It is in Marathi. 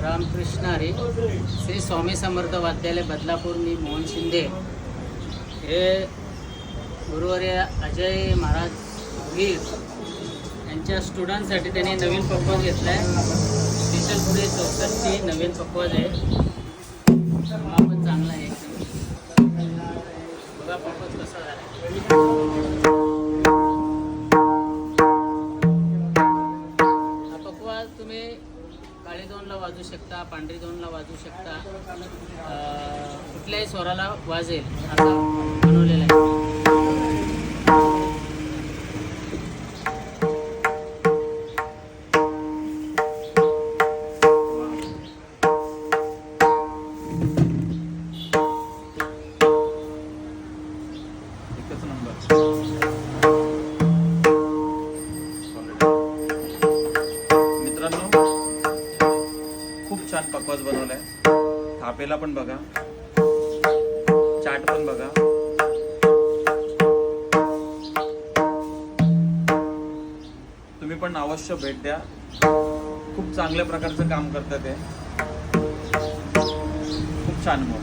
रामकृष्ण हरी. श्री स्वामी समर्थ वाद्यालय बदलापूर. मी मोहन शिंदे. हे गुरुवर्य अजय महाराज वीर यांच्या स्टुडंटसाठी त्यांनी नवीन पकवाज घेतला आहे. स्पेशल पुढे 64 नवीन पकवाज आहे. पण चांगला आहे एकदम. बघा पकवाज कसा झाला. हा पकवाज तुम्ही काळी दोनला वाजू शकता, पांढरी दोनला वाजू शकता, कुठल्याही स्वराला वाजेल असा बनवलेला आहे. मित्रांनो, खूप छान पकवाज बनवलाय. थापेला पण बघा, चाट पण बघा. तुम्ही पण अवश्य भेट द्या. खूप चांगल्या प्रकारचं काम करतात ते. खूप छान मग